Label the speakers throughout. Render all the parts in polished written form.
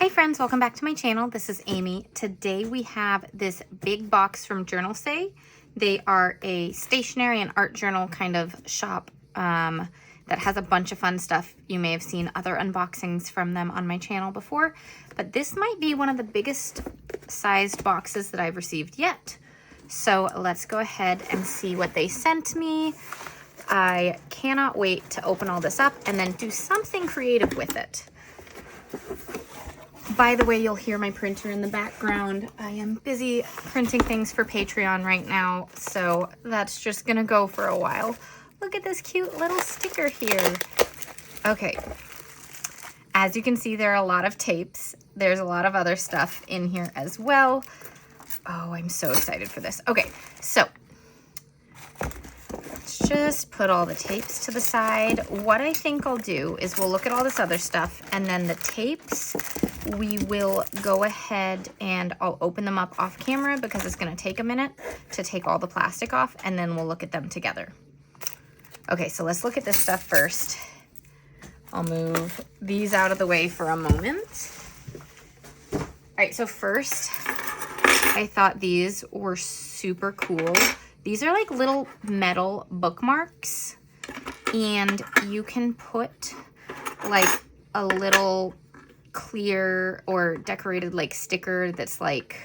Speaker 1: Hey friends, welcome back to my channel. This is Amy. Today we have this big box from Journalsay. They are a stationery and art journal kind of shop that has a bunch of fun stuff. You may have seen other unboxings from them on my channel before, but this might be one of the biggest sized boxes that I've received yet. So let's go ahead and see what they sent me. I cannot wait to open all this up and then do something creative with it. By the way, you'll hear my printer in the background. I am busy printing things for Patreon right now, so that's just gonna go for a while. Look at this cute little sticker here. Okay, as you can see, there are a lot of tapes. There's a lot of other stuff in here as well. Oh, I'm so excited for this. Okay, so let's just put all the tapes to the side. What I think I'll do is we'll look at all this other stuff, and then the tapes, we will go ahead and I'll open them up off camera because it's gonna take a minute to take all the plastic off, and then we'll look at them together. Okay, so let's look at this stuff first. I'll move these out of the way for a moment. All right, so first, I thought these were super cool. These are like little metal bookmarks, and you can put like a little clear or decorated like sticker that's like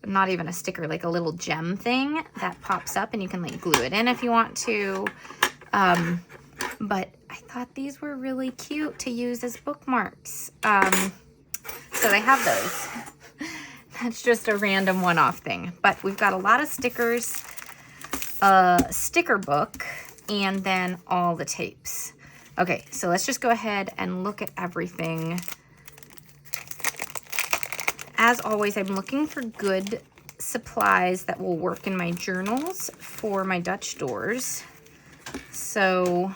Speaker 1: not even a sticker, like a little gem thing that pops up, and you can like glue it in if you want to. But I thought these were really cute to use as bookmarks. So they have those. That's just a random one-off thing, but we've got a lot of stickers, a sticker book, and then all the tapes. Okay, so let's just go ahead and look at everything. As always, I'm looking for good supplies that will work in my journals for my Dutch doors. So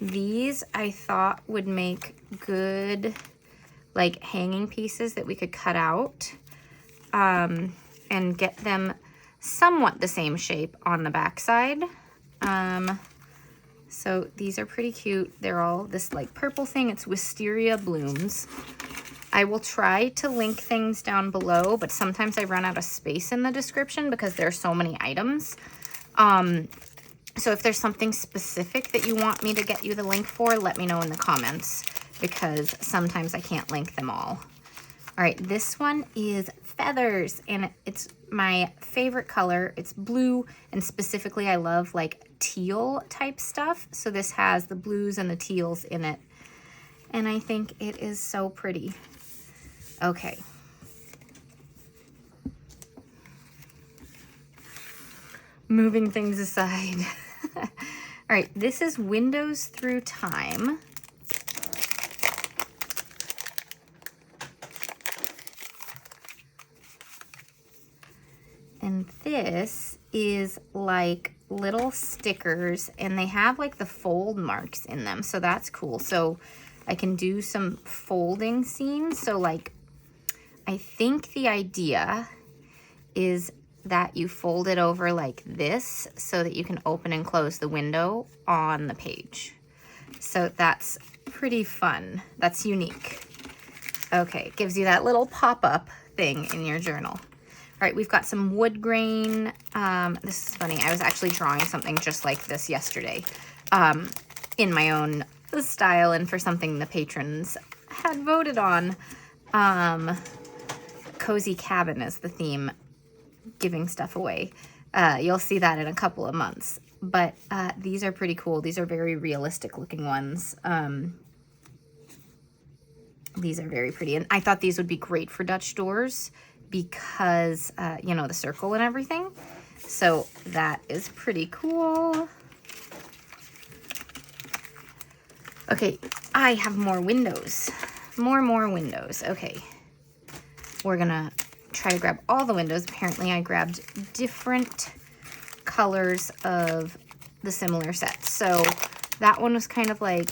Speaker 1: these I thought would make good like hanging pieces that we could cut out and get them somewhat the same shape on the back side. So these are pretty cute. They're all this like purple thing. It's wisteria blooms. I will try to link things down below, but sometimes I run out of space in the description because there are so many items. So if there's something specific that you want me to get you the link for, let me know in the comments, because sometimes I can't link them all. All right, this one is feathers, and it's my favorite color. It's blue, and specifically I love like teal type stuff. So this has the blues and the teals in it, and I think it is so pretty. Okay. Moving things aside. All right, this is Windows Through Time. And this is like little stickers, and they have like the fold marks in them, so that's cool. So I can do some folding scenes. So like, I think the idea is that you fold it over like this so that you can open and close the window on the page. So that's pretty fun. That's unique. Okay, it gives you that little pop-up thing in your journal. All right, we've got some wood grain. This is funny. I was actually drawing something just like this yesterday in my own style and for something the patrons had voted on. Cozy cabin is the theme, giving stuff away. You'll see that in a couple of months. But these are pretty cool. These are very realistic looking ones. These are very pretty. And I thought these would be great for Dutch doors because, you know, the circle and everything. So that is pretty cool. Okay, I have more windows. More windows. Okay. We're gonna try to grab all the windows. Apparently I grabbed different colors of the similar sets. So that one was kind of like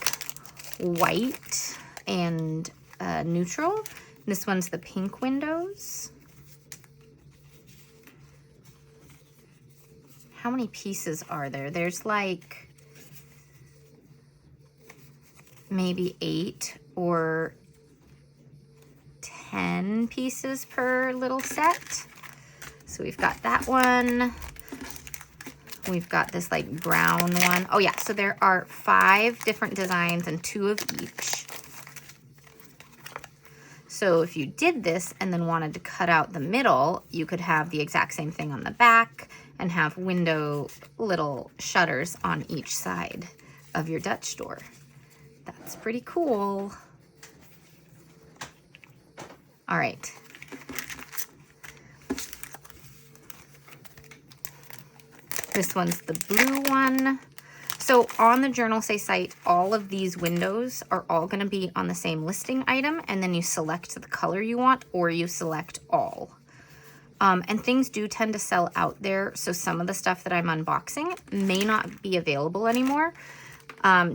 Speaker 1: white and neutral. This one's the pink windows. How many pieces are there? There's like maybe 8 or 10 pieces per little set. So we've got that one. We've got this like brown one. Oh yeah, so there are 5 different designs and 2 of each. So if you did this and then wanted to cut out the middle, you could have the exact same thing on the back and have window little shutters on each side of your Dutch door. That's pretty cool. All right. This one's the blue one. So on the Journalsay site, all of these windows are all going to be on the same listing item, and then you select the color you want, or you select all. And things do tend to sell out there, so some of the stuff that I'm unboxing may not be available anymore,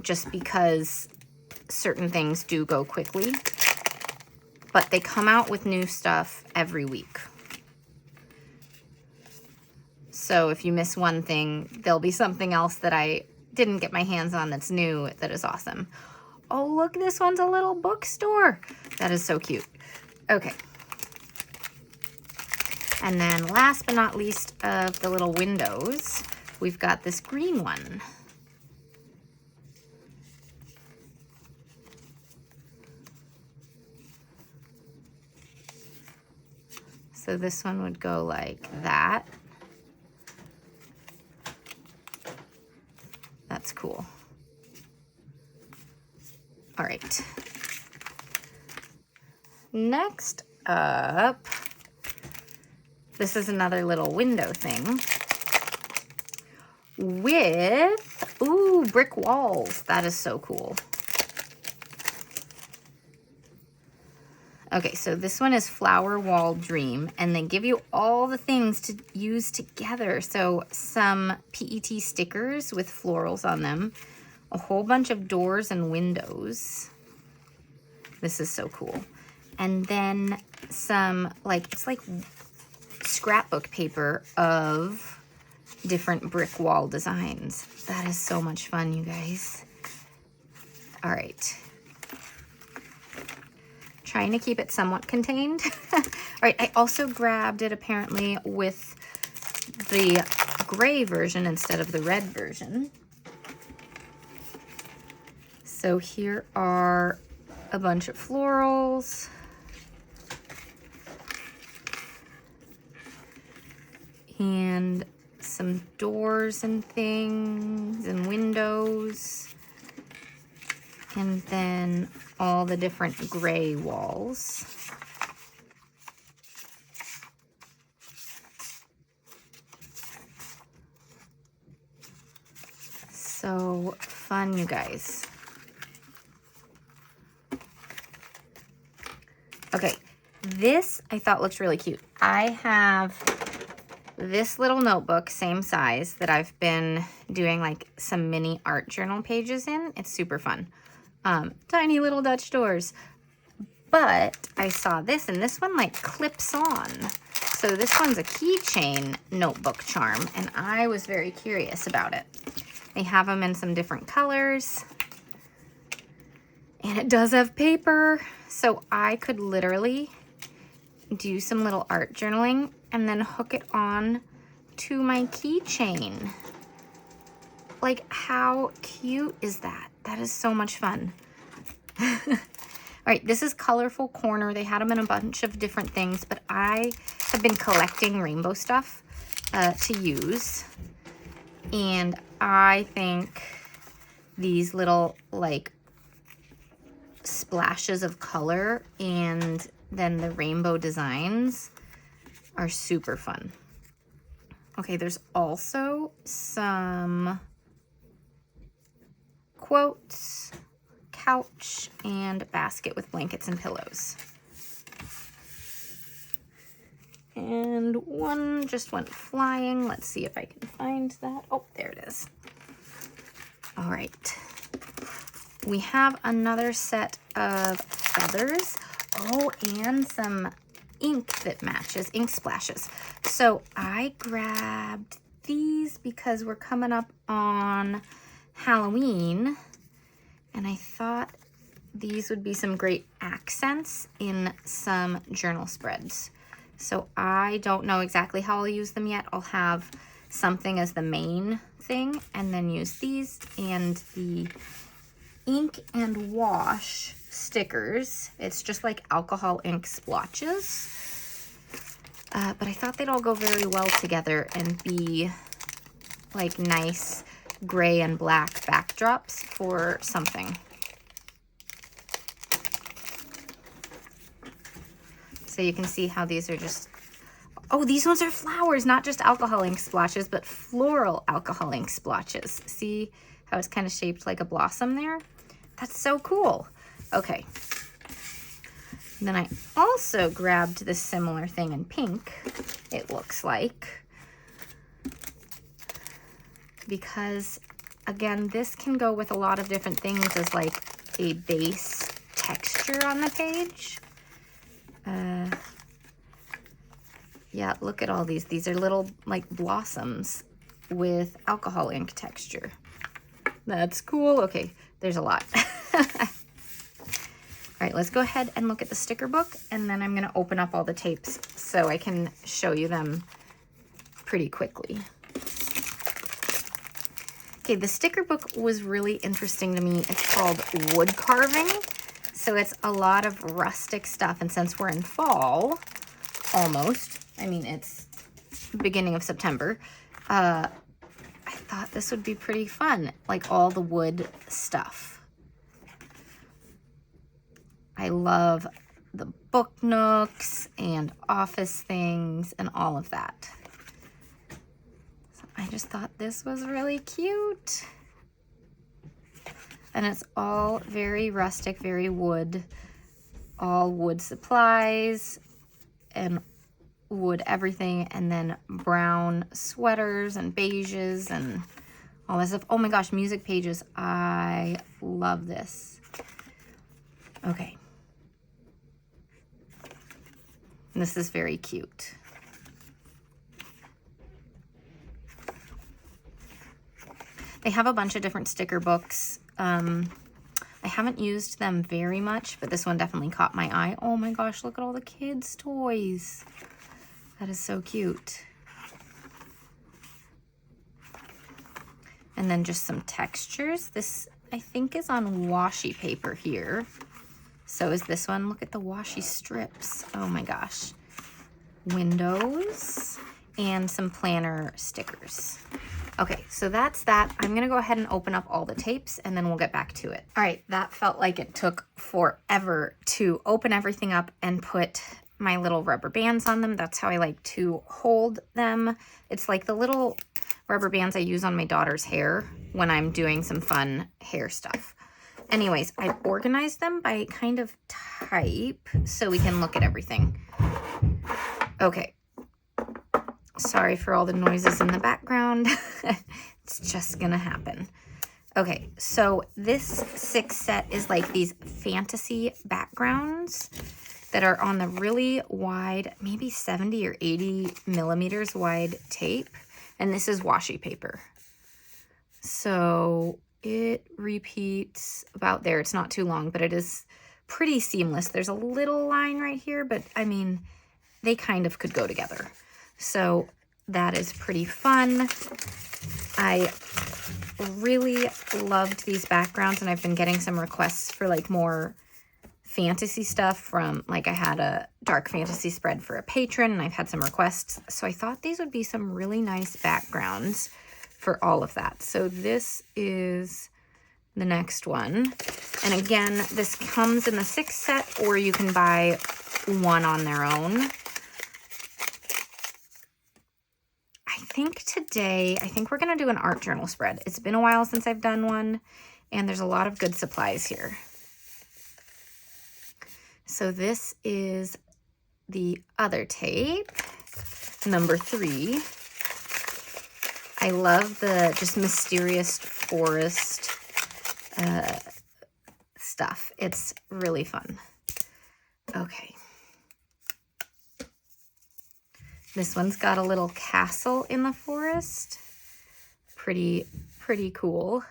Speaker 1: just because certain things do go quickly. But they come out with new stuff every week. So if you miss one thing, there'll be something else that I didn't get my hands on that's new that is awesome. Oh, look, this one's a little bookstore. That is so cute. Okay. And then last but not least of the little windows, we've got this green one. So this one would go like that. That's cool. All right. Next up, this is another little window thing with, ooh, brick walls. That is so cool. Okay, so this one is Flower Wall Dream, and they give you all the things to use together. So some PET stickers with florals on them, a whole bunch of doors and windows. This is so cool. And then some, like, it's like scrapbook paper of different brick wall designs. That is so much fun, you guys. All right. Trying to keep it somewhat contained. All right, I also grabbed it apparently with the gray version instead of the red version. So here are a bunch of florals. And some doors and things and windows. And then all the different gray walls. So fun, you guys. Okay, this I thought looked really cute. I have this little notebook, same size, that I've been doing like some mini art journal pages in. It's super fun. Tiny little Dutch doors. But I saw this, and this one like clips on. So this one's a keychain notebook charm, and I was very curious about it. They have them in some different colors. And it does have paper. So I could literally do some little art journaling and then hook it on to my keychain. Like, how cute is that? That is so much fun. All right, this is Colorful Corner. They had them in a bunch of different things, but I have been collecting rainbow stuff to use. And I think these little, like, splashes of color and then the rainbow designs are super fun. Okay, there's also some quotes, couch, and basket with blankets and pillows. And one just went flying. Let's see if I can find that. Oh, there it is. All right. We have another set of feathers. Oh, and some ink that matches, ink splashes. So I grabbed these because we're coming up on Halloween, and I thought these would be some great accents in some journal spreads. So I don't know exactly how I'll use them yet. I'll have something as the main thing and then use these and the ink and wash stickers. It's just like alcohol ink splotches. But I thought they'd all go very well together and be like nice gray and black backdrops for something. So you can see how these are just, oh, these ones are flowers, not just alcohol ink splotches, but floral alcohol ink splotches. See how it's kind of shaped like a blossom there? That's so cool. Okay. And then I also grabbed this similar thing in pink, it looks like, because again, this can go with a lot of different things as like a base texture on the page. Yeah, look at all these. These are little like blossoms with alcohol ink texture. That's cool. Okay, there's a lot. All right, let's go ahead and look at the sticker book, and then I'm gonna open up all the tapes so I can show you them pretty quickly. Okay, the sticker book was really interesting to me. It's called Wood Carving. So it's a lot of rustic stuff, and since we're in fall, almost, I mean, it's beginning of September, I thought this would be pretty fun, like all the wood stuff. I love the book nooks and office things and all of that. So I just thought this was really cute. And it's all very rustic, very wood, all wood supplies and wood everything, and then brown sweaters and beiges and all that stuff. Oh my gosh, music pages. I love this. Okay. This is very cute. They have a bunch of different sticker books. I haven't used them very much, but this one definitely caught my eye. Oh my gosh, look at all the kids' toys. That is so cute. And then just some textures. This, I think, is on washi paper here. So is this one. Look at the washi strips. Oh my gosh. Windows and some planner stickers. Okay, so that's that. I'm gonna go ahead and open up all the tapes and then we'll get back to it. All right, that felt like it took forever to open everything up and put my little rubber bands on them. That's how I like to hold them. It's like the little rubber bands I use on my daughter's hair when I'm doing some fun hair stuff. Anyways, I organized them by kind of type so we can look at everything. Okay. Sorry for all the noises in the background. It's just gonna happen. Okay, so this 6 set is like these fantasy backgrounds that are on the really wide, maybe 70 or 80 millimeters wide tape. And this is washi paper. So it repeats about there. It's not too long, but it is pretty seamless. There's a little line right here, but I mean, they kind of could go together. So that is pretty fun. I really loved these backgrounds, and I've been getting some requests for like more fantasy stuff from, like, I had a dark fantasy spread for a patron and I've had some requests. So I thought these would be some really nice backgrounds for all of that. So this is the next one. And again, this comes in the 6 set, or you can buy one on their own. I think we're going to do an art journal spread. It's been a while since I've done one, and there's a lot of good supplies here. So this is the other tape, number 3. I love the just mysterious forest stuff. It's really fun. Okay. This one's got a little castle in the forest. Pretty cool.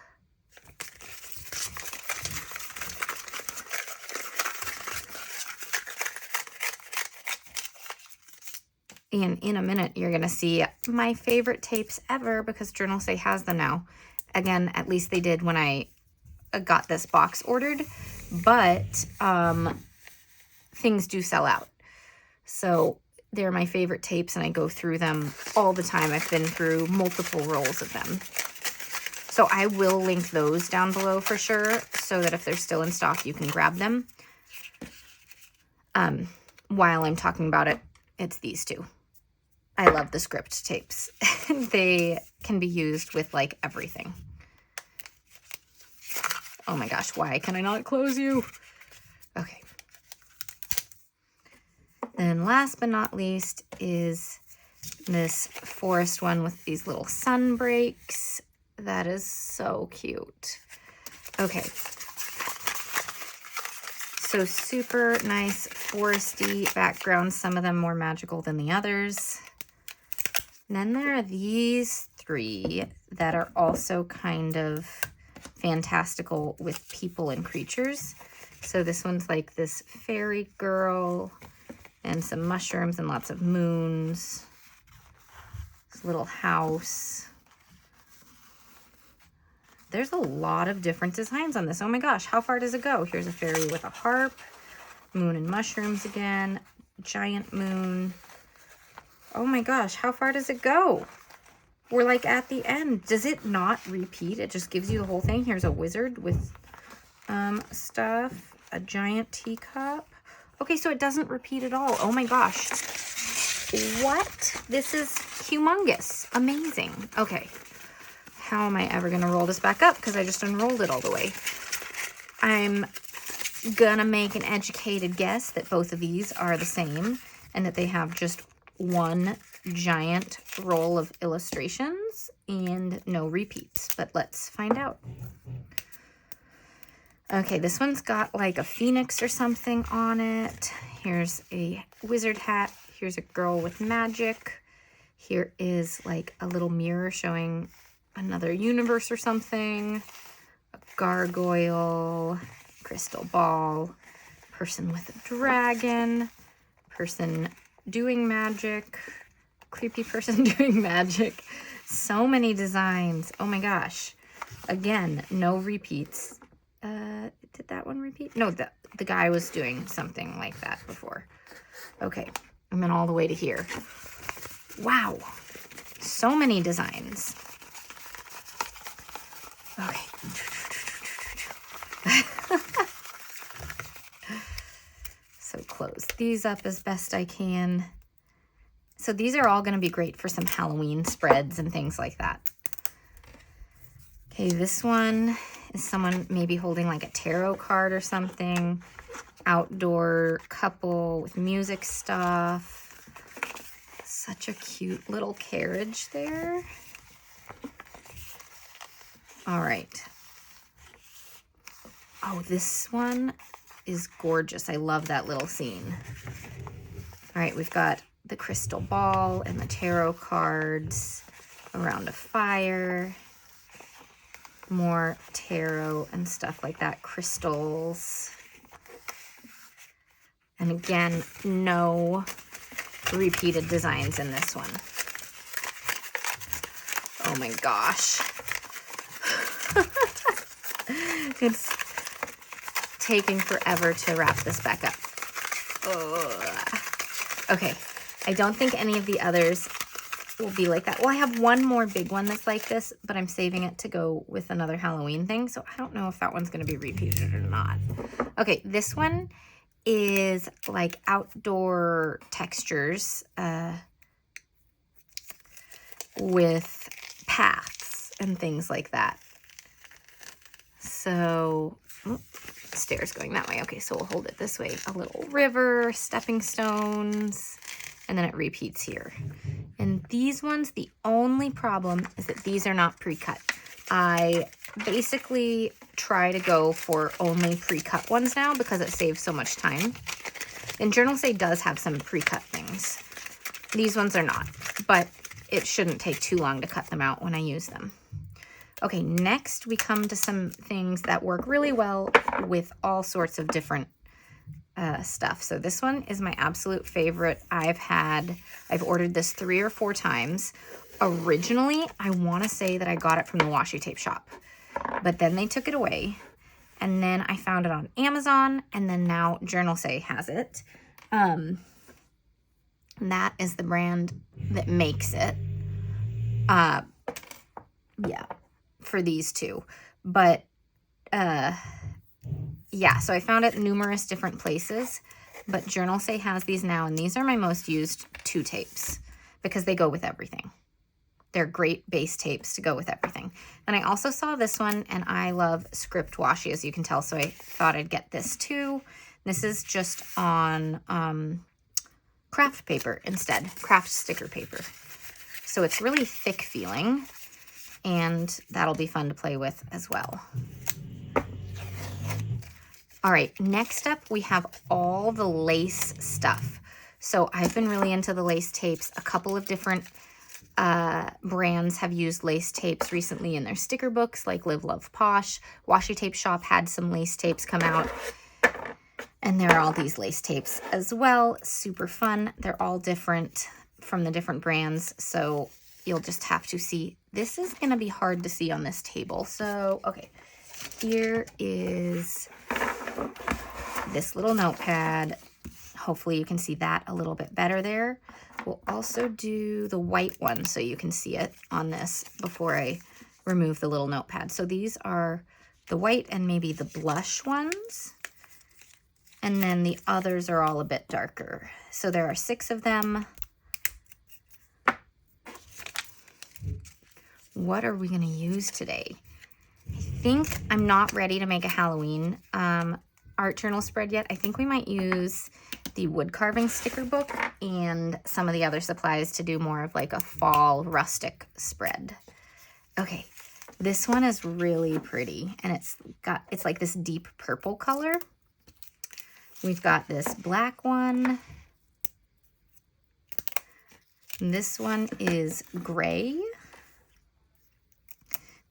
Speaker 1: And in a minute, you're going to see my favorite tapes ever because Journalsay has them now. Again, at least they did when I got this box ordered, but things do sell out. So they're my favorite tapes and I go through them all the time. I've been through multiple rolls of them. So I will link those down below for sure, so that if they're still in stock, you can grab them. While I'm talking about it, it's these two. I love the script tapes. They can be used with like everything. Oh my gosh, why can I not close you? Okay. Then last but not least is this forest one with these little sun breaks. That is so cute. Okay. So super nice foresty background. Some of them more magical than the others. And then there are these three that are also kind of fantastical with people and creatures. So this one's like this fairy girl and some mushrooms and lots of moons. This little house. There's a lot of different designs on this. Oh my gosh, how far does it go? Here's a fairy with a harp, moon and mushrooms again, giant moon. Oh my gosh, how far does it go? We're like at the end. Does it not repeat? It just gives you the whole thing. Here's a wizard with stuff, a giant teacup. Okay, so it doesn't repeat at all. Oh my gosh. What? This is humongous. Amazing. Okay. How am I ever going to roll this back up? Because I just unrolled it all the way. I'm going to make an educated guess that both of these are the same and that they have just one giant roll of illustrations and no repeats. But let's find out. Okay, this one's got like a phoenix or something on it. Here's a wizard hat. Here's a girl with magic. Here is like a little mirror showing another universe or something, a gargoyle, crystal ball, person with a dragon, person doing magic, creepy person doing magic. So many designs. Oh my gosh. Again, no repeats. Did that one repeat? No, the guy was doing something like that before. Okay, and then all the way to here. Wow. So many designs. Okay. So close these up as best I can. So these are all going to be great for some Halloween spreads and things like that. Okay, this one is someone maybe holding like a tarot card or something. Outdoor couple with music stuff. Such a cute little carriage there. All right. Oh, this one is gorgeous. I love that little scene. All right, we've got the crystal ball and the tarot cards around a fire. More tarot and stuff like that. Crystals. And again, no repeated designs in this one. Oh my gosh. It's taking forever to wrap this back up. Ugh. Okay, I don't think any of the others will be like that. Well, I have one more big one that's like this, but I'm saving it to go with another Halloween thing, so I don't know if that one's going to be repeated or not. Okay, this one is like outdoor textures with paths and things like that. So, stairs going that way. Okay, so we'll hold it this way. A little river, stepping stones, and then it repeats here. And these ones, the only problem is that these are not pre-cut. I basically try to go for only pre-cut ones now because it saves so much time. And Journalsay does have some pre-cut things. These ones are not, but it shouldn't take too long to cut them out when I use them. Okay, next we come to some things that work really well with all sorts of different stuff. So this one is my absolute favorite. I've ordered this 3 or 4 times. Originally, I want to say that I got it from the washi tape shop, but then they took it away, and then I found it on Amazon, and then now Journalsay has it. That is the brand that makes it. Yeah, for these two. But yeah, so I found it numerous different places, but Journalsay has these now, and these are my most used 2 tapes because they go with everything. They're great base tapes to go with everything. And I also saw this one, and I love script washi, as you can tell, so I thought I'd get this too. This is just on craft paper instead, craft sticker paper. So it's really thick feeling, and that'll be fun to play with as well. All right, next up we have all the lace stuff. So I've been really into the lace tapes. A couple of different brands have used lace tapes recently in their sticker books, like Live Love Posh. Washi Tape Shop had some lace tapes come out, and there are all these lace tapes as well. Super fun. They're all different from the different brands, so you'll just have to see. This is going to be hard to see on this table. So, okay, here is this little notepad. Hopefully you can see that a little bit better there. We'll also do the white one so you can see it on this before I remove the little notepad. So these are the white and maybe the blush ones. And then the others are all a bit darker. So there are 6 of them. What are we going to use today? I think I'm not ready to make a Halloween art journal spread yet. I think we might use the wood carving sticker book and some of the other supplies to do more of like a fall rustic spread. Okay, this one is really pretty, and it's like this deep purple color. We've got this black one. This one is gray.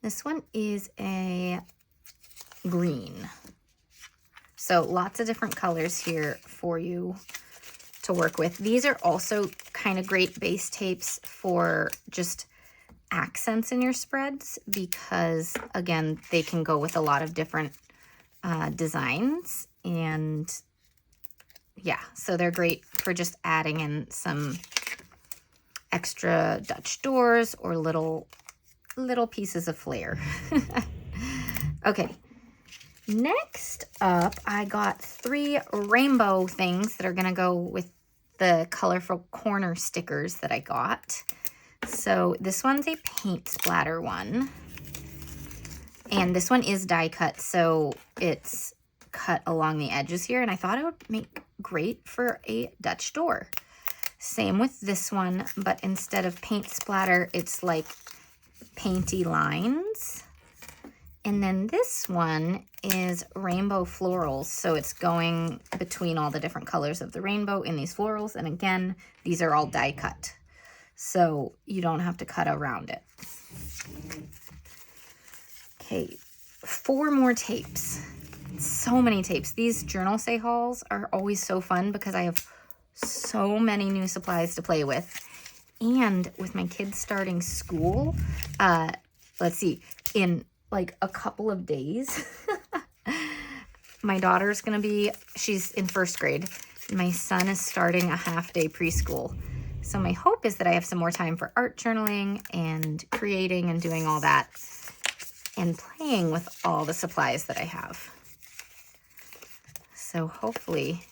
Speaker 1: This one is a green. So lots of different colors here for you to work with. These are also kind of great base tapes for just accents in your spreads because, again, they can go with a lot of different designs. And yeah, so they're great for just adding in some extra Dutch doors or little pieces of flair. Okay. Next up, I got 3 rainbow things that are going to go with the colorful corner stickers that I got. So this one's a paint splatter one. And this one is die cut, so it's cut along the edges here. And I thought it would make great for a Dutch door. Same with this one, but instead of paint splatter, it's like painty lines. And then this one is rainbow florals. So it's going between all the different colors of the rainbow in these florals. And again, these are all die cut. So you don't have to cut around it. Okay, 4 more tapes. So many tapes. These Journalsay hauls are always so fun because I have so many new supplies to play with. And with my kids starting school, let's see, in like a couple of days, my daughter's gonna be, she's in 1st grade. My son is starting a half-day preschool. So my hope is that I have some more time for art journaling and creating and doing all that and playing with all the supplies that I have. So hopefully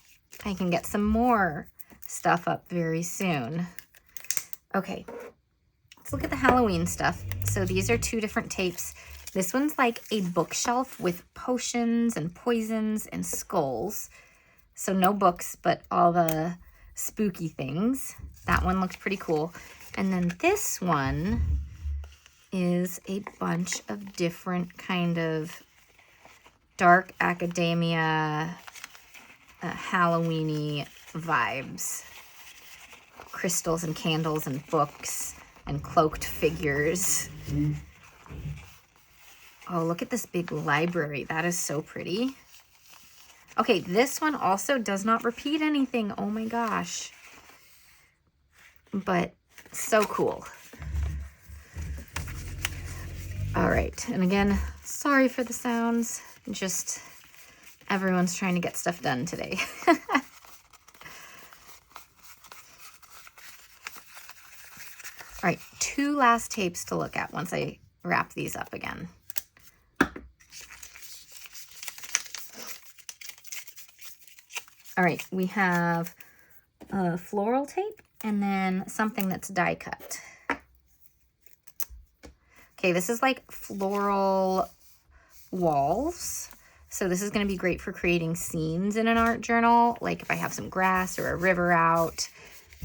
Speaker 1: I can get some more stuff up very soon. Okay, let's look at the Halloween stuff. So these are 2 different tapes. This one's like a bookshelf with potions and poisons and skulls. So no books, but all the spooky things. That one looked pretty cool. And then this one is a bunch of different kind of dark academia, Halloween-y vibes. Crystals and candles and books and cloaked figures. Oh, look at this big library. That is so pretty. Okay, this one also does not repeat anything. Oh my gosh. But so cool. All right, and again, sorry for the sounds. Just everyone's trying to get stuff done today. All right, 2 last tapes to look at once I wrap these up again. All right, we have a floral tape and then something that's die cut. Okay, this is like floral walls. So this is going to be great for creating scenes in an art journal. Like if I have some grass or a river out,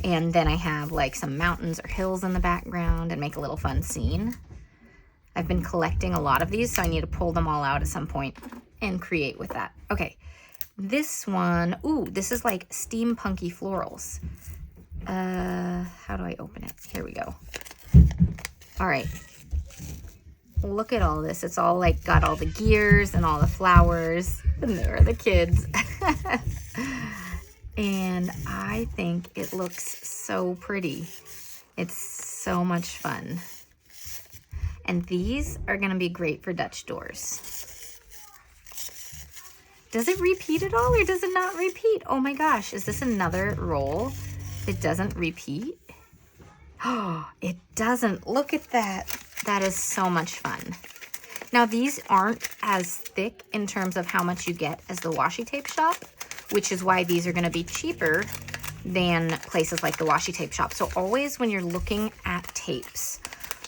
Speaker 1: and then I have like some mountains or hills in the background and make a little fun scene. I've been collecting a lot of these, so I need to pull them all out at some point and create with that. Okay, this one, ooh, this is like steampunky florals. How do I open it? Here we go. All right. Look at all this. It's all like got all the gears and all the flowers, and there are the kids. And I think it looks so pretty. It's so much fun. And these are gonna be great for Dutch doors. Does it repeat at all or does it not repeat? Oh my gosh, is this another roll that doesn't repeat? Oh, it doesn't. Look at that. That is so much fun. Now these aren't as thick in terms of how much you get as the washi tape shop, which is why these are going to be cheaper than places like the washi tape shop. So always when you're looking at tapes,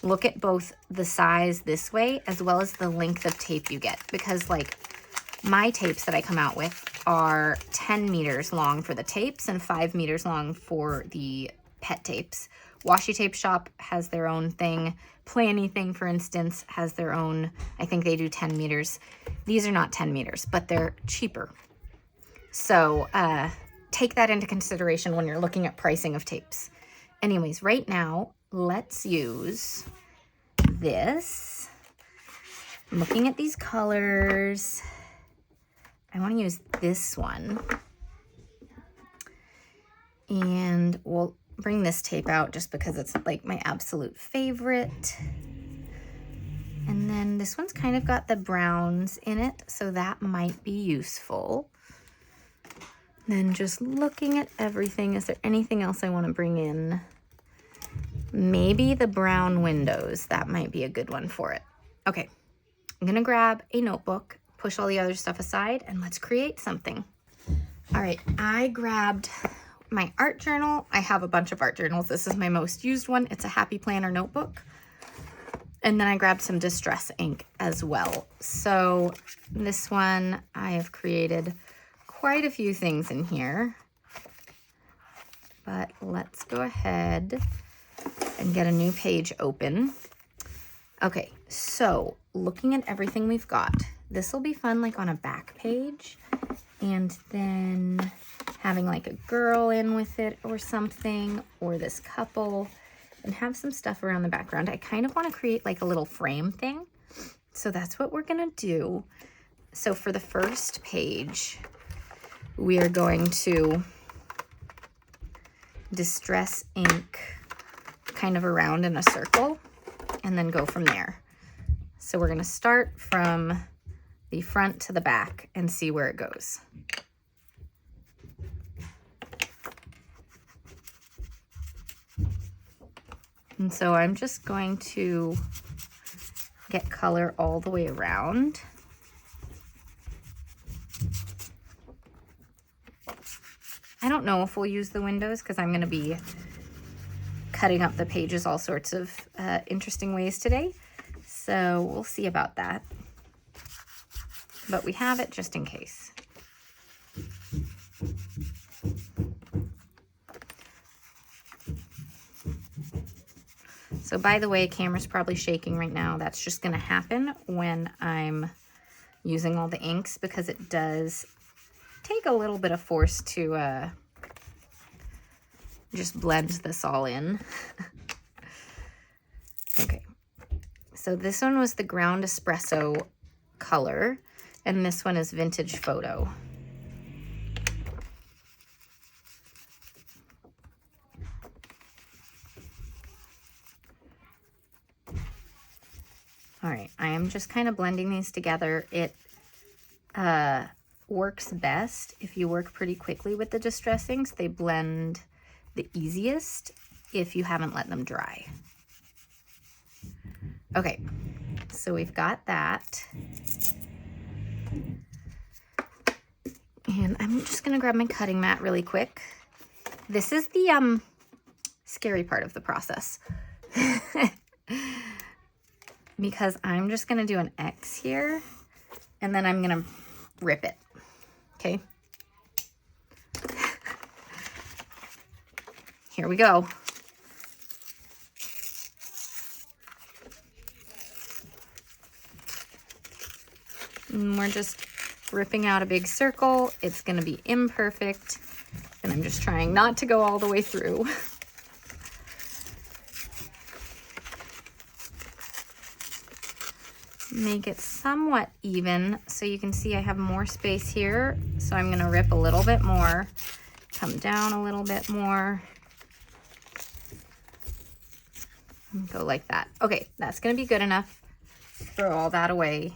Speaker 1: look at both the size this way as well as the length of tape you get, because like my tapes that I come out with are 10 meters long for the tapes and 5 meters long for the pet tapes. Washi Tape Shop has their own thing. Play Anything, for instance, has their own, I think they do 10 meters. These are not 10 meters, but they're cheaper. So take that into consideration when you're looking at pricing of tapes. Anyways, right now, let's use this. I'm looking at these colors. I want to use this one. And we'll bring this tape out just because it's like my absolute favorite. And then this one's kind of got the browns in it, so that might be useful. Then just looking at everything, is there anything else I want to bring in? Maybe the brown windows, that might be a good one for it. Okay, I'm gonna grab a notebook, push all the other stuff aside, and let's create something. All right, I grabbed my art journal. I have a bunch of art journals. This is my most used one. It's a Happy Planner notebook. And then I grabbed some distress ink as well. So this one, I have created quite a few things in here. But let's go ahead and get a new page open. Okay, so looking at everything we've got, this will be fun like on a back page. And then having like a girl in with it or something, or this couple, and have some stuff around the background. I kind of want to create like a little frame thing. So that's what we're gonna do. So for the first page, we are going to distress ink kind of around in a circle and then go from there. So we're gonna start from the front to the back and see where it goes. And so I'm just going to get color all the way around. I don't know if we'll use the windows because I'm going to be cutting up the pages all sorts of interesting ways today. So we'll see about that. But we have it just in case. So by the way, camera's probably shaking right now. That's just gonna happen when I'm using all the inks because it does take a little bit of force to just blend this all in. Okay, so this one was the ground espresso color, and this one is vintage photo. All right, I am just kind of blending these together. It works best if you work pretty quickly with the distressings. They blend the easiest if you haven't let them dry. Okay, so we've got that. And I'm just gonna grab my cutting mat really quick. This is the scary part of the process. Because I'm just gonna do an X here, and then I'm gonna rip it, okay? Here we go. And we're just ripping out a big circle. It's gonna be imperfect, and I'm just trying not to go all the way through. Make it somewhat even so you can see I have more space here. So I'm gonna rip a little bit more, come down a little bit more, and go like that. Okay, that's gonna be good enough. Throw all that away.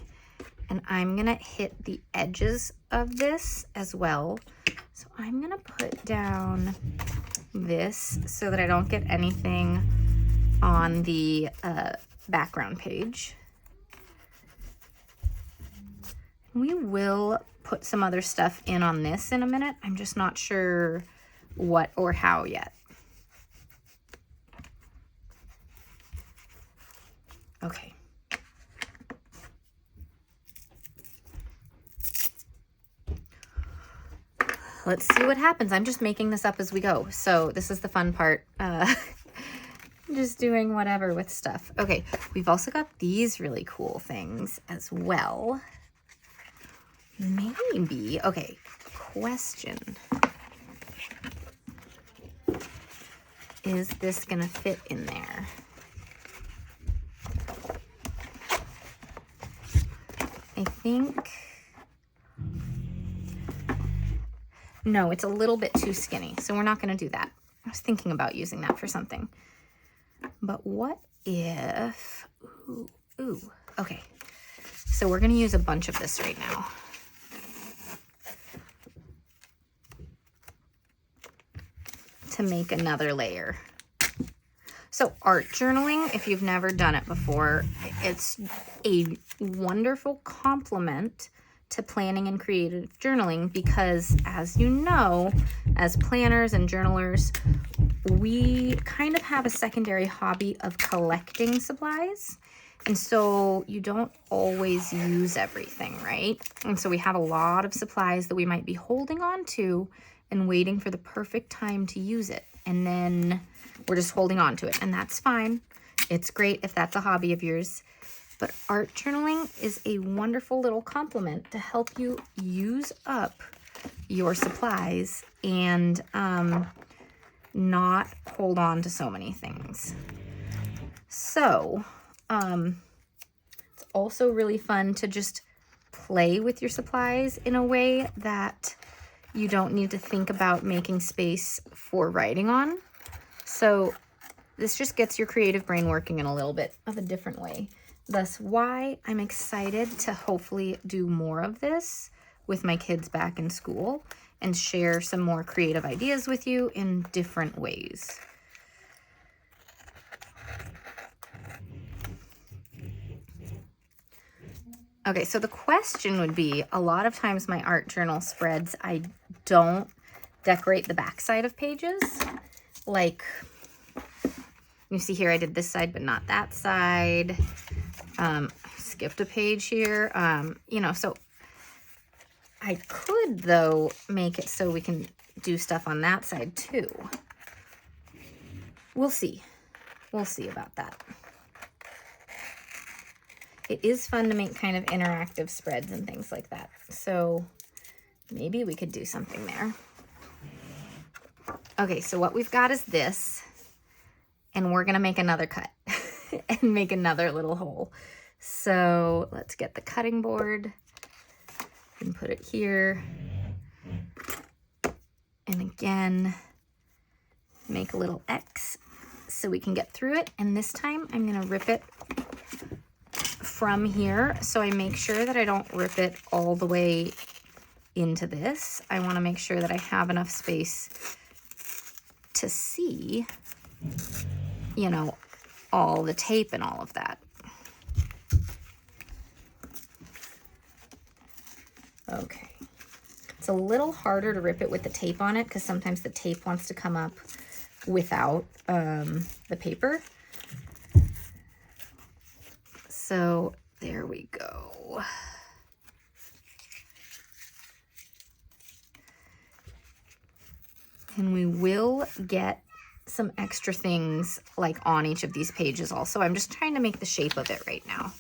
Speaker 1: And I'm gonna hit the edges of this as well. So I'm gonna put down this so that I don't get anything on the background page. We will put some other stuff in on this in a minute. I'm just not sure what or how yet. Okay. Let's see what happens. I'm just making this up as we go. So this is the fun part. Just doing whatever with stuff. Okay, we've also got these really cool things as well. Maybe, okay, question. Is this gonna fit in there? I think, no, it's a little bit too skinny, so we're not gonna do that. I was thinking about using that for something. But what if, ooh, okay. So we're gonna use a bunch of this right now. To make another layer. So art journaling, if you've never done it before, it's a wonderful complement to planning and creative journaling because, as you know, as planners and journalers, we kind of have a secondary hobby of collecting supplies. And so you don't always use everything, right? And so we have a lot of supplies that we might be holding on to and waiting for the perfect time to use it. And then we're just holding on to it. And that's fine. It's great if that's a hobby of yours. But art journaling is a wonderful little complement to help you use up your supplies and not hold on to so many things. So it's also really fun to just play with your supplies in a way that you don't need to think about making space for writing on. So this just gets your creative brain working in a little bit of a different way. Thus why I'm excited to hopefully do more of this with my kids back in school and share some more creative ideas with you in different ways. Okay, so the question would be, a lot of times my art journal spreads, I don't decorate the back side of pages. Like, you see here, I did this side, but not that side. Skipped a page here. You know, so I could, though, make it so we can do stuff on that side, too. We'll see. We'll see about that. It is fun to make kind of interactive spreads and things like that. So maybe we could do something there. Okay, so what we've got is this, and we're gonna make another cut and make another little hole. So let's get the cutting board and put it here. And again, make a little X so we can get through it. And this time I'm gonna rip it from here, so I make sure that I don't rip it all the way into this. I want to make sure that I have enough space to see, you know, all the tape and all of that. Okay. It's a little harder to rip it with the tape on it because sometimes the tape wants to come up without the paper. So there we go. And we will get some extra things like on each of these pages also. I'm just trying to make the shape of it right now.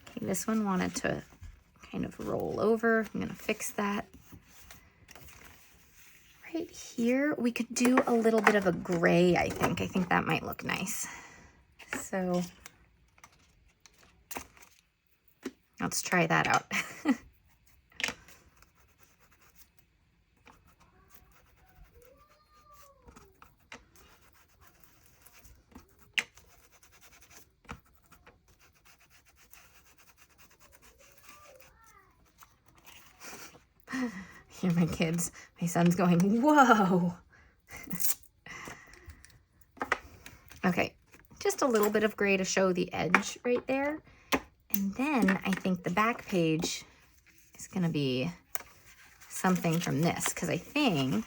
Speaker 1: Okay, this one wanted to kind of roll over. I'm gonna fix that. Right here, we could do a little bit of a gray, I think. I think that might look nice. So let's try that out. Here are my kids. My son's going, whoa. Okay, just a little bit of gray to show the edge right there. And then I think the back page is gonna be something from this, because I think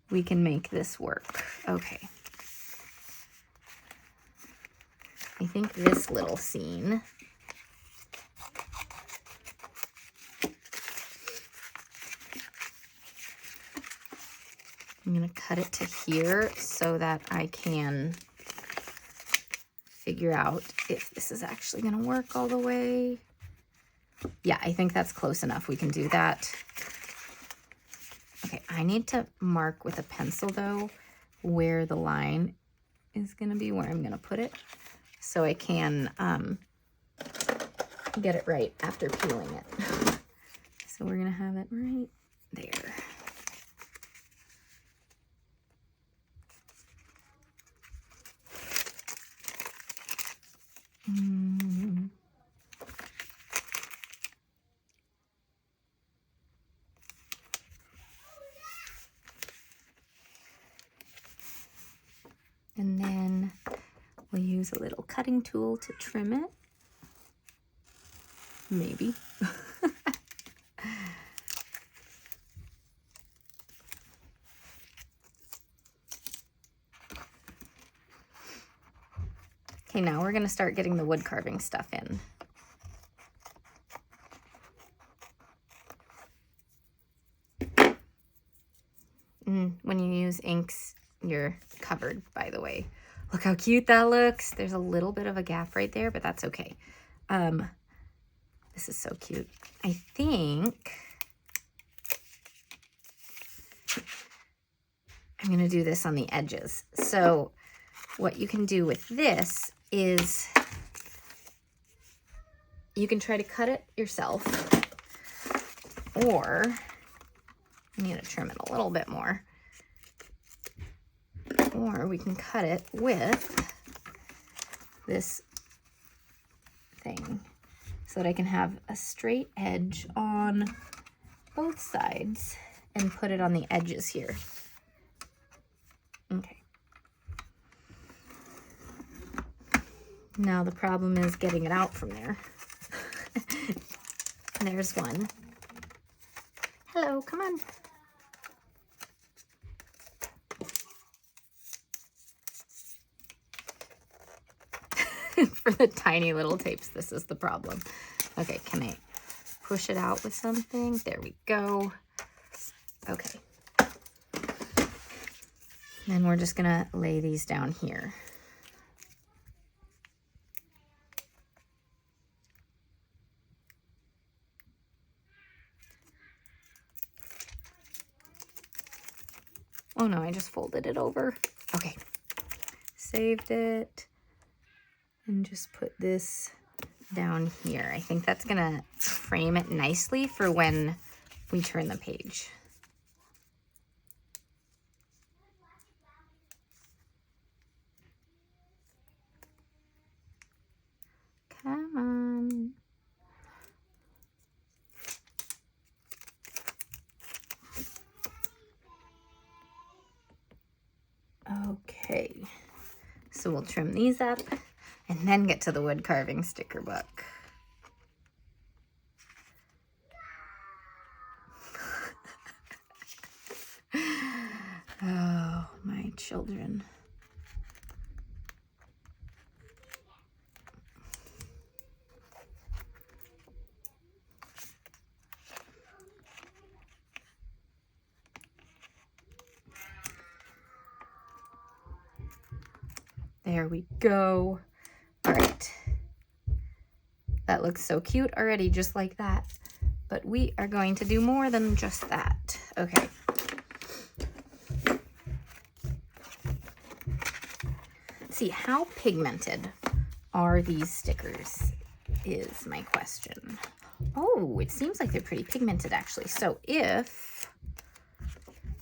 Speaker 1: we can make this work. Okay. I think this little scene I'm gonna cut it to here so that I can figure out if this is actually gonna work all the way. Yeah, I think that's close enough. We can do that. Okay, I need to mark with a pencil though where the line is gonna be, where I'm gonna put it, so I can get it right after peeling it. So we're gonna have it right there. And then we'll use a little cutting tool to trim it. Maybe. Okay, now we're gonna start getting the wood carving stuff in. When you use inks, you're covered, by the way. Look how cute that looks. There's a little bit of a gap right there, but that's okay. This is so cute. I think I'm gonna do this on the edges. So what you can do with this is you can try to cut it yourself, or I need to trim it a little bit more, or we can cut it with this thing so that I can have a straight edge on both sides and put it on the edges here. Okay. Now the problem is getting it out from there. There's one. Hello, come on. For the tiny little tapes, this is the problem. Okay, can I push it out with something? There we go. Okay. Then we're just gonna lay these down here. Oh no, I just folded it over. Okay, saved it. And just put this down here. I think that's gonna frame it nicely for when we turn the page. Okay. Okay, so we'll trim these up and then get to the wood carving sticker book. Oh, my children. There we go. All right. That looks so cute already, just like that. But we are going to do more than just that. Okay. See, how pigmented are these stickers is my question. Oh, it seems like they're pretty pigmented actually. So if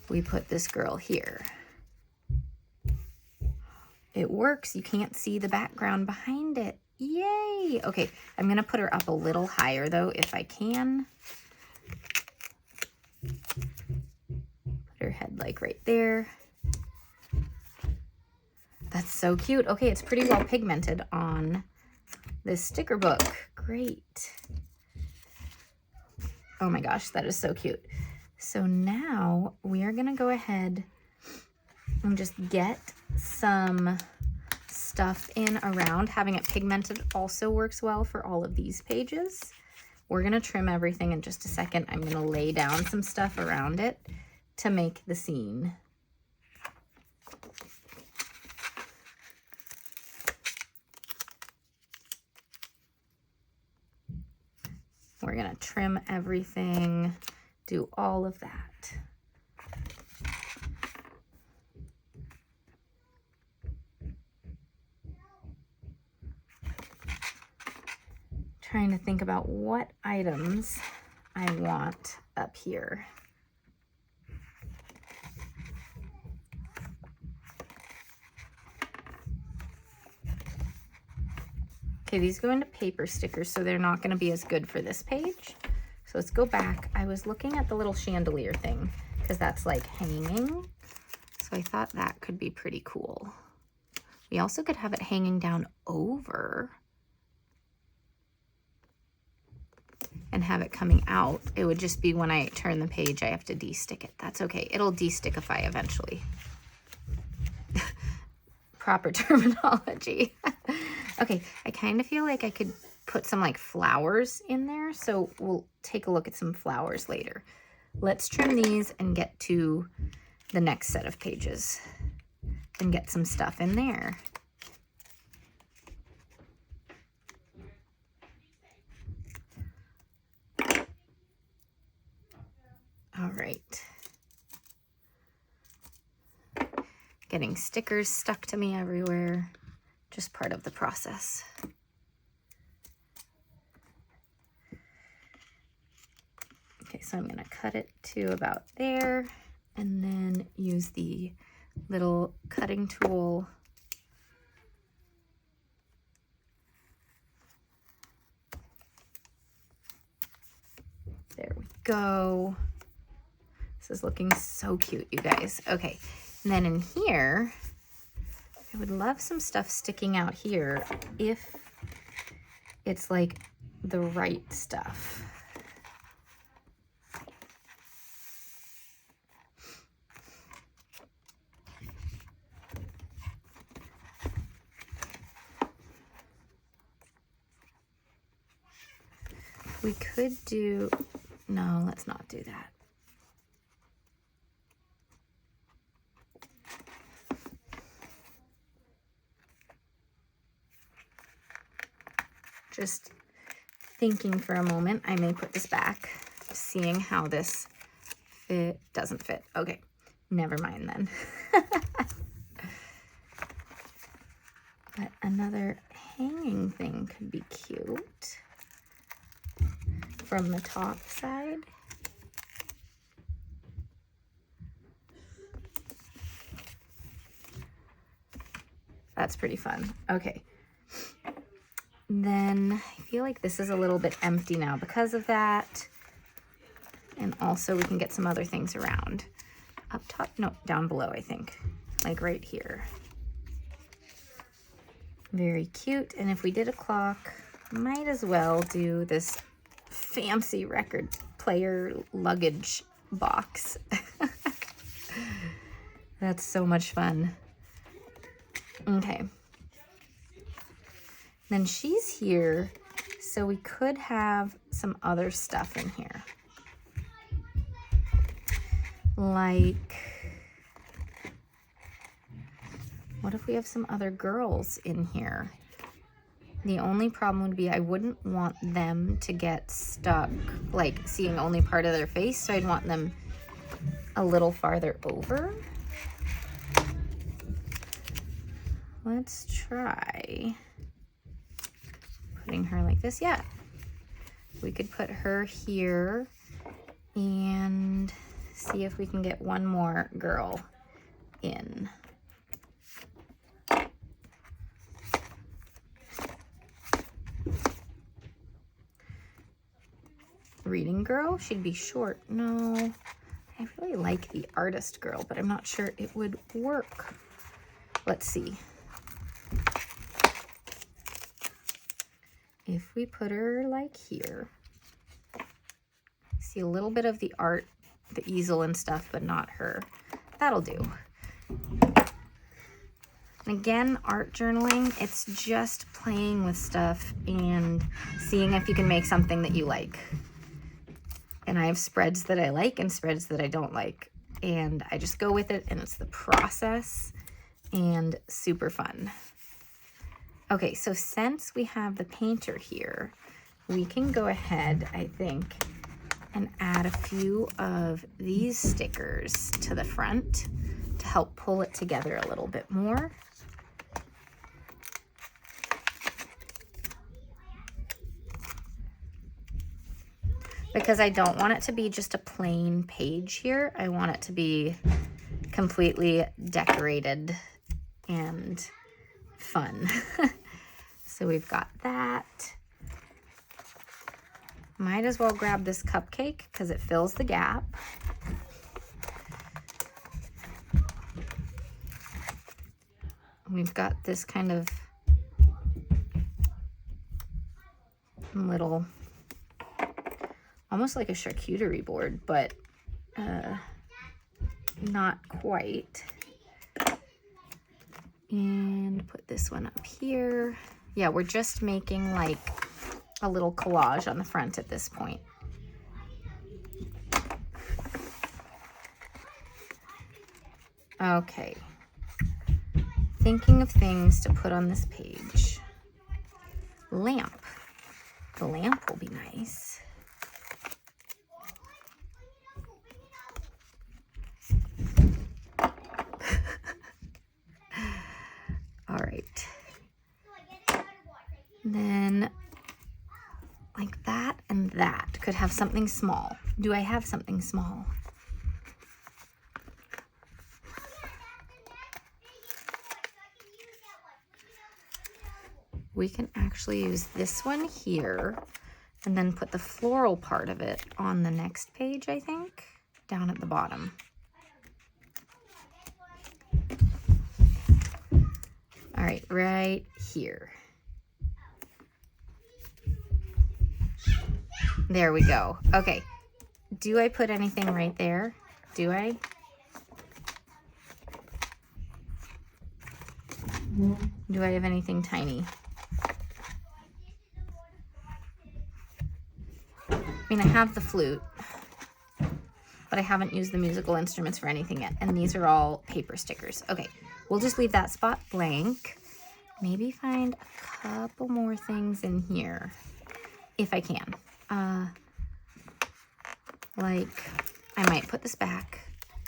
Speaker 1: we put this girl here, it works. You can't see the background behind it. Yay! Okay, I'm gonna put her up a little higher though, if I can. Put her head like right there. That's so cute. Okay, it's pretty well pigmented on this sticker book. Great. Oh my gosh, that is so cute. So now we are gonna go ahead and just get some stuff in around. Having it pigmented also works well for all of these pages. We're gonna trim everything in just a second. I'm gonna lay down some stuff around it to make the scene. We're gonna trim everything, do all of that. Trying to think about what items I want up here. Okay, these go into paper stickers, so they're not going to be as good for this page. So let's go back. I was looking at the little chandelier thing because that's like hanging. So I thought that could be pretty cool. We also could have it hanging down over and have it coming out. It would just be when I turn the page, I have to de-stick it. That's okay. It'll de-stickify eventually. Proper terminology. Okay, I kind of feel like I could put some like flowers in there, so we'll take a look at some flowers later. Let's trim these and get to the next set of pages and get some stuff in there. All right. Getting stickers stuck to me everywhere. Just part of the process. Okay, so I'm gonna cut it to about there and then use the little cutting tool. There we go. This is looking so cute, you guys. Okay, and then in here, I would love some stuff sticking out here if it's like the right stuff. We could do, no, let's not do that. Just thinking for a moment, I may put this back, seeing how this doesn't fit. Okay, never mind then. But another hanging thing could be cute from the top side. That's pretty fun. Okay. Then I feel like this is a little bit empty now because of that. And also we can get some other things around. Up top, no, down below, I think. like right here. Very cute. And if we did a clock, might as well do this fancy record player luggage box. That's so much fun. Okay. Then she's here, so we could have some other stuff in here. Like, what if we have some other girls in here? The only problem would be I wouldn't want them to get stuck, like seeing only part of their face, so I'd want them a little farther over. Let's try putting her like this. Yeah, we could put her here and see if we can get one more girl in. Reading girl, she'd be short. No, I really like the artist girl, but I'm not sure it would work. Let's see. If we put her like here, see a little bit of the art, the easel and stuff, but not her. That'll do. And again, art journaling, it's just playing with stuff and seeing if you can make something that you like. And I have spreads that I like and spreads that I don't like. And I just go with it, and it's the process and super fun. Okay, so since we have the painter here, we can go ahead, I think, and add a few of these stickers to the front to help pull it together a little bit more. Because I don't want it to be just a plain page here. I want it to be completely decorated and fun. So we've got that. Might as well grab this cupcake because it fills the gap. We've got this kind of little, almost like a charcuterie board, but not quite. And put this one up here. Yeah, we're just making like a little collage on the front at this point. Okay. Thinking of things to put on this page. Lamp. The lamp will be nice. All right. Then like that and that could have something small. Do I have something small? We can actually use this one here and then put the floral part of it on the next page, I think, down at the bottom. All right, right here. There we go. Okay, do I put anything right there? Do I? Do I have anything tiny? I mean, I have the flute, but I haven't used the musical instruments for anything yet. And these are all paper stickers. Okay, we'll just leave that spot blank. Maybe find a couple more things in here, if I can. Like, I might put this back.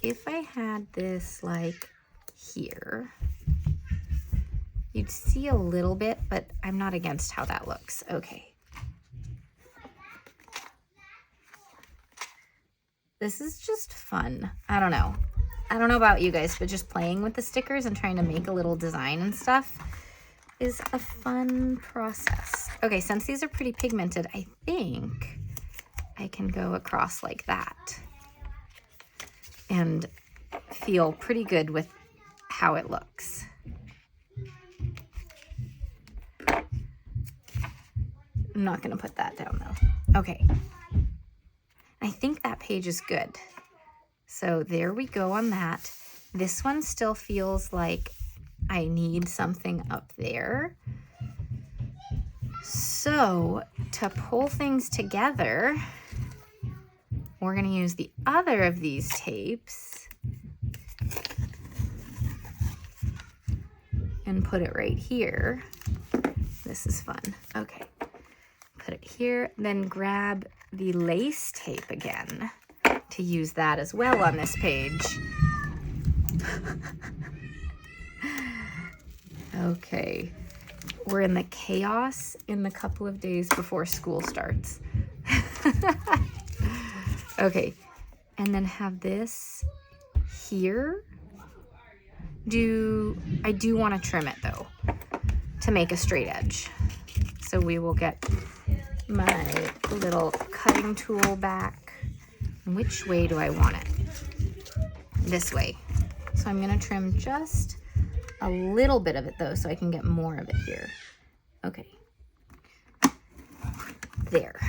Speaker 1: If I had this, like, here, you'd see a little bit, but I'm not against how that looks. Okay. This is just fun. I don't know. I don't know about you guys, but just playing with the stickers and trying to make a little design and stuff is a fun process. Okay, since these are pretty pigmented, I think I can go across like that and feel pretty good with how it looks. I'm not gonna put that down though. Okay. I think that page is good. So there we go on that. This one still feels like I need something up there. So to pull things together, we're gonna use the other of these tapes and put it right here. This is fun. Okay. Put it here, then grab the lace tape again to use that as well on this page. Okay, we're in the chaos in the couple of days before school starts. Okay, and then have this here. I do want to trim it though to make a straight edge. So we will get my little cutting tool back. Which way do I want it? This way. So I'm gonna trim just a little bit of it though, so I can get more of it here. Okay. There.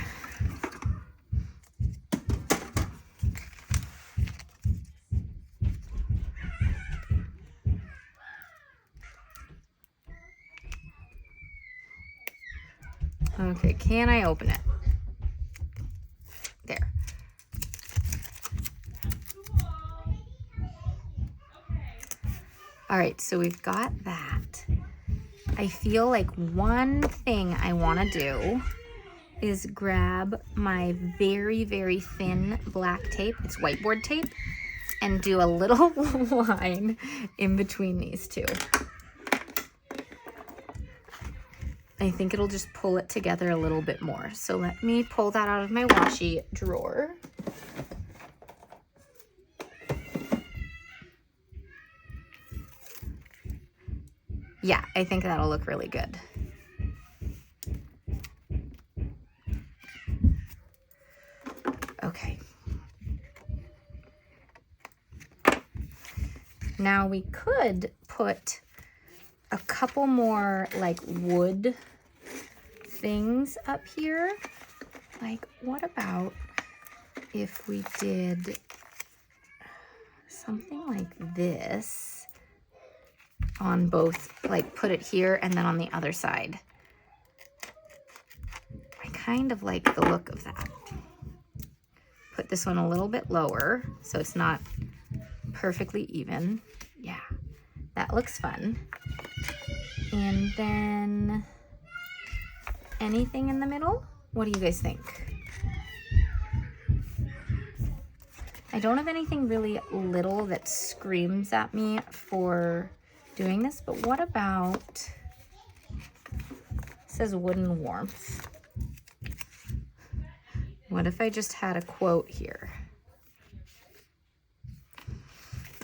Speaker 1: Okay, can I open it? There. All right, so we've got that. I feel like one thing I want to do is grab my very, very thin black tape, it's whiteboard tape, and do a little line in between these two. I think it'll just pull it together a little bit more. So let me pull that out of my washi drawer. Yeah, I think that'll look really good. Okay. Now we could put a couple more like wood things up here. Like, what about if we did something like this on both, like put it here and then on the other side. I kind of like the look of that. Put this one a little bit lower so it's not perfectly even. Yeah, that looks fun. And then anything in the middle? What do you guys think? I don't have anything really little that screams at me for doing this, but what about, it says wooden warmth. What if I just had a quote here?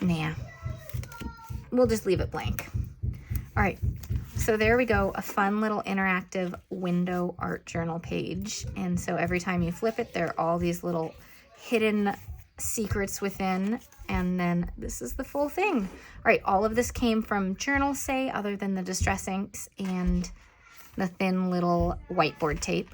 Speaker 1: Nah, we'll just leave it blank. All right, so there we go, a fun little interactive window art journal page. And so every time you flip it, there are all these little hidden secrets within, and then this is the full thing. All right, all of this came from Journalsay, other than the distress inks and the thin little whiteboard tape.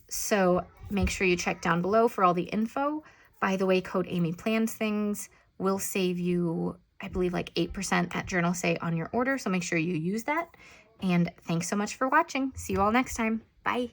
Speaker 1: So make sure you check down below for all the info. By the way, code Amy Plans Things will save you, I believe, like 8% at Journalsay on your order, so make sure you use that. And thanks so much for watching. See you all next time. Bye.